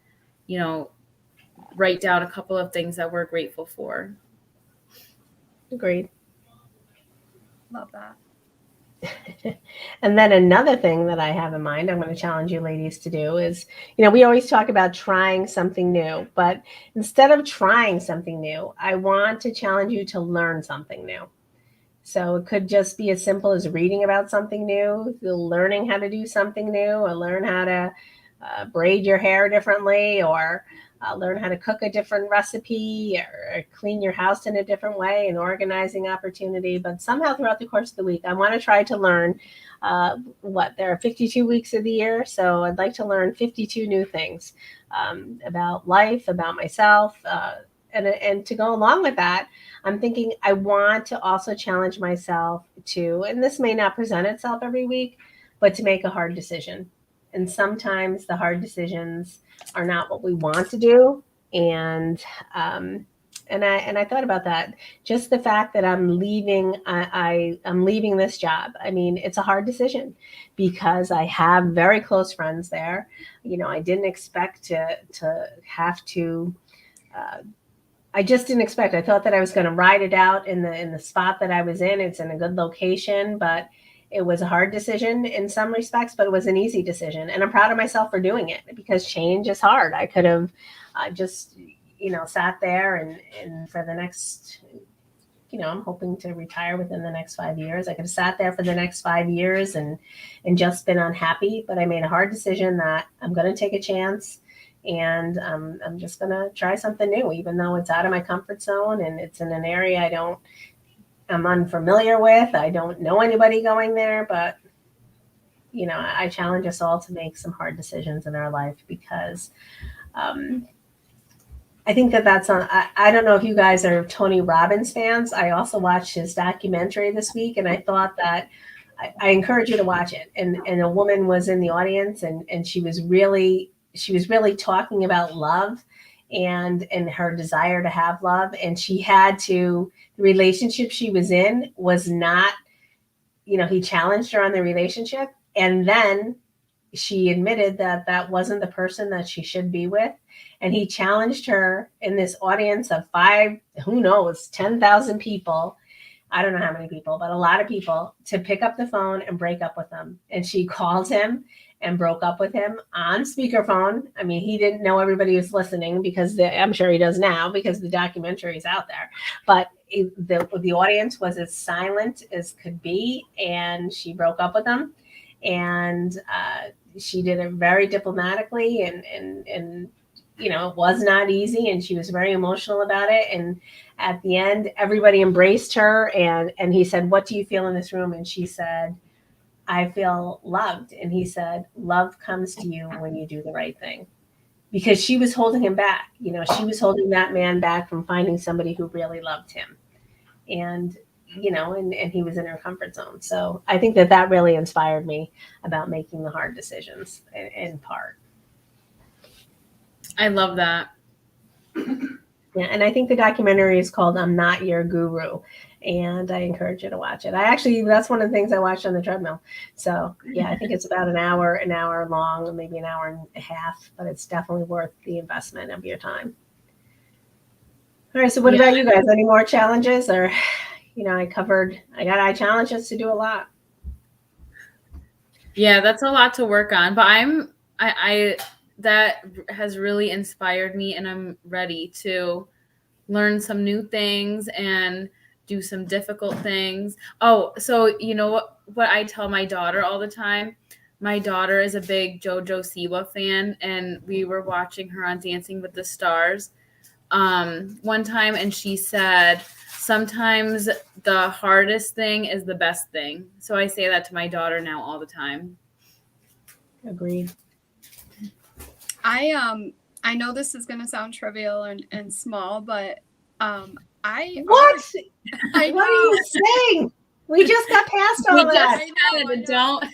write down a couple of things that we're grateful for. Agreed. Love that. And then another thing that I have in mind, I'm going to challenge you ladies to do is, we always talk about trying something new, but instead of trying something new, I want to challenge you to learn something new. So it could just be as simple as reading about something new, learning how to do something new, or learn how to braid your hair differently, or learn how to cook a different recipe, or clean your house in a different way, an organizing opportunity. But somehow throughout the course of the week, I want to try to learn there are 52 weeks of the year. So I'd like to learn 52 new things about life, about myself. And to go along with that, I'm thinking I want to also challenge myself to, and this may not present itself every week, but to make a hard decision. And sometimes the hard decisions are not what we want to do. And I thought about that. Just the fact that I'm leaving, I'm leaving this job. I mean, it's a hard decision because I have very close friends there. I didn't expect to have to. I just didn't expect. I thought that I was going to ride it out in the spot that I was in. It's in a good location, but it was a hard decision in some respects, but it was an easy decision. And I'm proud of myself for doing it because change is hard. I could have just, sat there and for the next, I'm hoping to retire within the next 5 years. I could have sat there for the next 5 years and just been unhappy, but I made a hard decision that I'm going to take a chance. And I'm just going to try something new, even though it's out of my comfort zone and it's in an area I'm unfamiliar with. I don't know anybody going there, but, I challenge us all to make some hard decisions in our life because I think that's on. I don't know if you guys are Tony Robbins fans. I also watched his documentary this week, and I thought that I encourage you to watch it. And a woman was in the audience, and she was really she was really talking about love and her desire to have love. And she had to, the relationship she was in was not, he challenged her on the relationship. And then she admitted that that wasn't the person that she should be with. And he challenged her in this audience of 10,000 people. I don't know how many people, but a lot of people, to pick up the phone and break up with him. And she called him and broke up with him on speakerphone. I mean, he didn't know everybody was listening because I'm sure he does now because the documentary is out there. But the audience was as silent as could be, and she broke up with him. And she did it very diplomatically, and it was not easy, and she was very emotional about it. And at the end, everybody embraced her, and he said, "What do you feel in this room?" And she said, "I feel loved." And he said, "Love comes to you when you do the right thing." Because she was holding him back. She was holding that man back from finding somebody who really loved him. And and he was in her comfort zone. So I think that really inspired me about making the hard decisions in part. I love that. Yeah, and I think the documentary is called "I'm Not Your Guru," and I encourage you to watch it. That's one of the things I watched on the treadmill. So yeah, I think it's about an hour long, maybe an hour and a half, but it's definitely worth the investment of your time. All right, so what about you guys? Any more challenges? Or, I got challenges to do a lot. Yeah, that's a lot to work on, but I that has really inspired me, and I'm ready to learn some new things and do some difficult things. Oh, so what I tell my daughter all the time? My daughter is a big JoJo Siwa fan, and we were watching her on Dancing with the Stars one time, and she said, sometimes the hardest thing is the best thing. So I say that to my daughter now all the time. Agreed. I know this is going to sound trivial and small, but what? What are you saying? We just got past all that. I don't.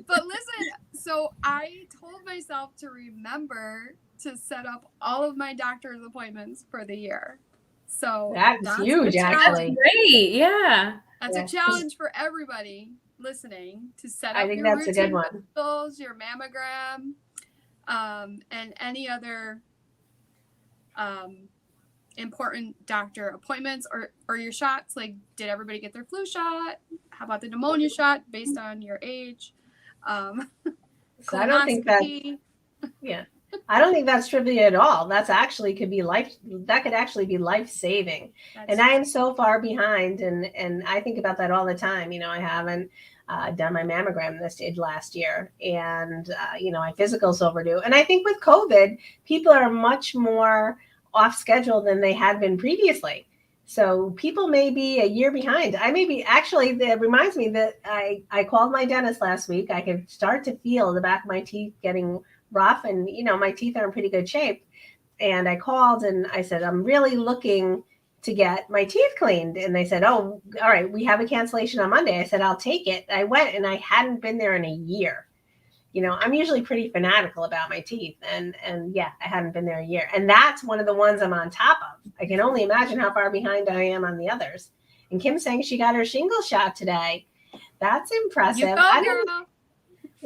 But listen, so I told myself to remember to set up all of my doctor's appointments for the year. So that's huge, actually. Great, yeah. That's a challenge for everybody listening to set up. I think that's a good one. Your mammogram, and any other important doctor appointments or your shots. Like, did everybody get their flu shot? How about the pneumonia shot based on your age? So I don't think that. Yeah. I don't think that's trivia at all. That could actually be life-saving. And I am so far behind, and I think about that all the time. I haven't done my mammogram this did last year, and my physical's overdue. And I think with COVID, people are much more off schedule than they had been previously. So people may be a year behind. I may be actually. That reminds me that I called my dentist last week. I could start to feel the back of my teeth getting rough, and my teeth are in pretty good shape. And I called and I said, I'm really looking to get my teeth cleaned. And they said, oh, all right, we have a cancellation on Monday. I said, I'll take it. I went, and I hadn't been there in a year. I'm usually pretty fanatical about my teeth, and yeah, I hadn't been there a year. And that's one of the ones I'm on top of. I can only imagine how far behind I am on the others. And Kim's saying she got her shingle shot today. That's impressive.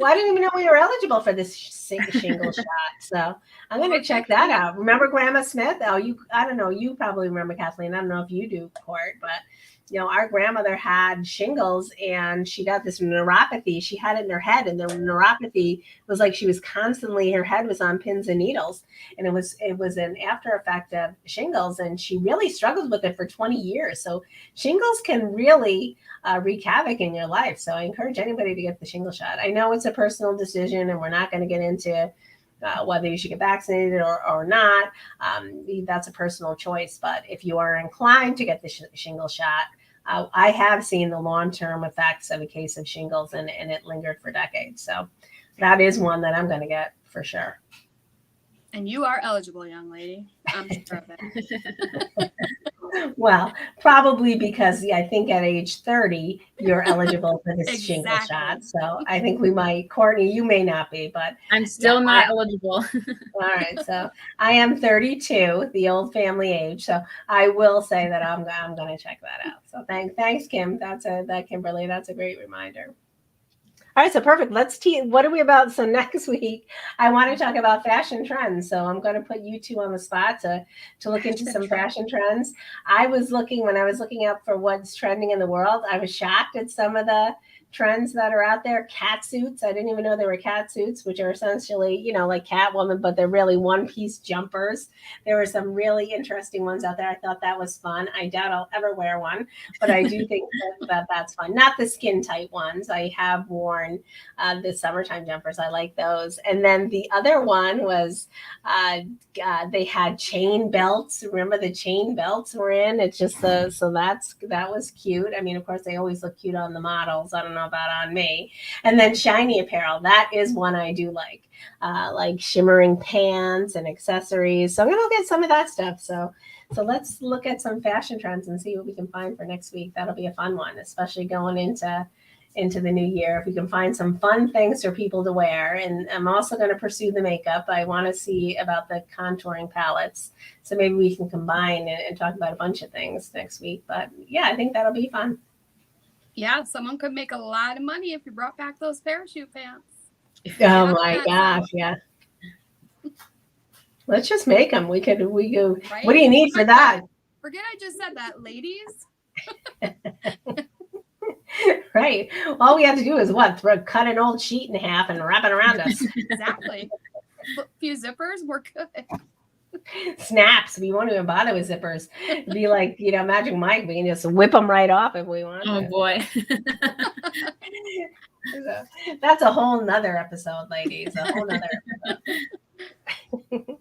I didn't even know we were eligible for this shingle shot. So I'm going to check that out. Remember Grandma Smith? I don't know. You probably remember, Kathleen. I don't know if you do, Court, but our grandmother had shingles, and she got this neuropathy. She had it in her head, and the neuropathy was like she was constantly, her head was on pins and needles, and it was an after effect of shingles, and she really struggled with it for 20 years. So shingles can really wreak havoc in your life. So I encourage anybody to get the shingle shot. I know it's a personal decision, and we're not going to get into whether you should get vaccinated or not. That's a personal choice. But if you are inclined to get the shingle shot, I have seen the long-term effects of a case of shingles, and it lingered for decades. So that is one that I'm going to get for sure. And you are eligible, young lady. I'm sure of it. Well, probably because I think at age 30, you're eligible for this shingle Exactly. shot. So I think we might, Courtney, you may not be, but I'm still yeah, not eligible. all right. So I am 32, the old family age. So I will say that I'm going to check that out. So thanks, Kim. Kimberly. That's a great reminder. All right, so perfect. What are we about? So next week, I want to talk about fashion trends. So I'm going to put you two on the spot to look into some fashion trends. When I was looking up for what's trending in the world, I was shocked at some of the trends that are out there. Cat suits. I didn't even know there were cat suits, which are essentially, like Catwoman, but they're really one-piece jumpers. There were some really interesting ones out there. I thought that was fun. I doubt I'll ever wear one, but I do think that's fun. Not the skin tight ones. I have worn the summertime jumpers. I like those. And then the other one was they had chain belts. Remember the chain belts were in? It's just that was cute. I mean, of course, they always look cute on the models. I don't know about on me. And then shiny apparel. That is one I do like shimmering pants and accessories. So I'm gonna get some of that stuff. So let's look at some fashion trends and see what we can find for next week. That'll be a fun one, especially going into the new year. If we can find some fun things for people to wear. And I'm also going to pursue the makeup. I want to see about the contouring palettes. So maybe we can combine and talk about a bunch of things next week. But yeah, I think that'll be fun. Yeah, someone could make a lot of money if you brought back those parachute pants. Oh my gosh, yeah. Let's just make them. We go. Right? What do you need for that? Forget I just said that, ladies. Right. All we have to do is cut an old sheet in half and wrap it around us. Exactly. A few zippers, we're good. Snaps. We won't even bother with zippers. It'd be like, Magic Mike. We can just whip them right off if we want. Oh boy. So, that's a whole nother episode, ladies. A whole nother episode.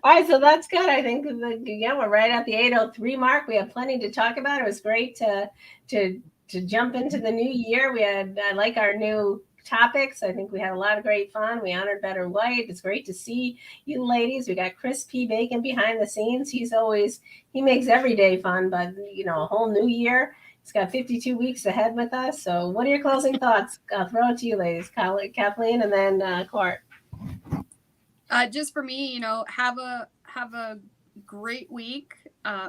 All right, so that's good. I think again we're right at the 8:03 mark. We have plenty to talk about. It was great to jump into the new year. I like our new topics. I think we had a lot of great fun. We honored Better White. It's great to see you ladies. We got Chris P. Bacon behind the scenes. He makes every day fun, but a whole new year. He's got 52 weeks ahead with us. So what are your closing thoughts? I'll throw it to you ladies, Kathleen, and then Court. Just for me, have a great week.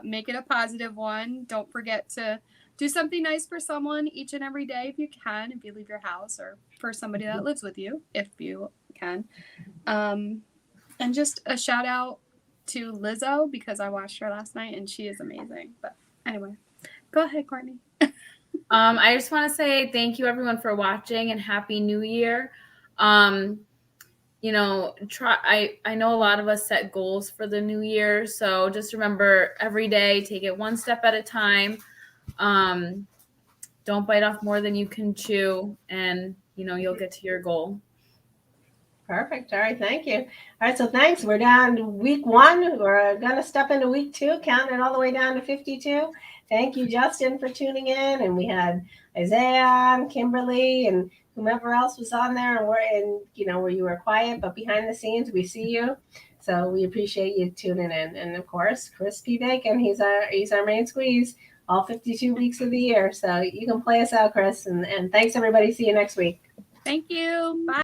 Make it a positive one. Don't forget to do something nice for someone each and every day if you can, if you leave your house, or for somebody that lives with you if you can. And just a shout out to Lizzo because I watched her last night and she is amazing. But anyway, go ahead, Courtney. I just want to say thank you everyone for watching and Happy New Year. I know a lot of us set goals for the new year. So just remember every day, take it one step at a time. Don't bite off more than you can chew, and you'll get to your goal. Perfect. All right. Thank you. All right. So thanks. We're down to week 1. We're going to step into week 2, counting it all the way down to 52. Thank you, Justin, for tuning in. And we had Isaiah and Kimberly and whomever else was on there, and where you were quiet, but behind the scenes, we see you. So we appreciate you tuning in. And of course, Chris P. Bacon, he's our main squeeze all 52 weeks of the year. So you can play us out, Chris. And thanks, everybody. See you next week. Thank you. Bye.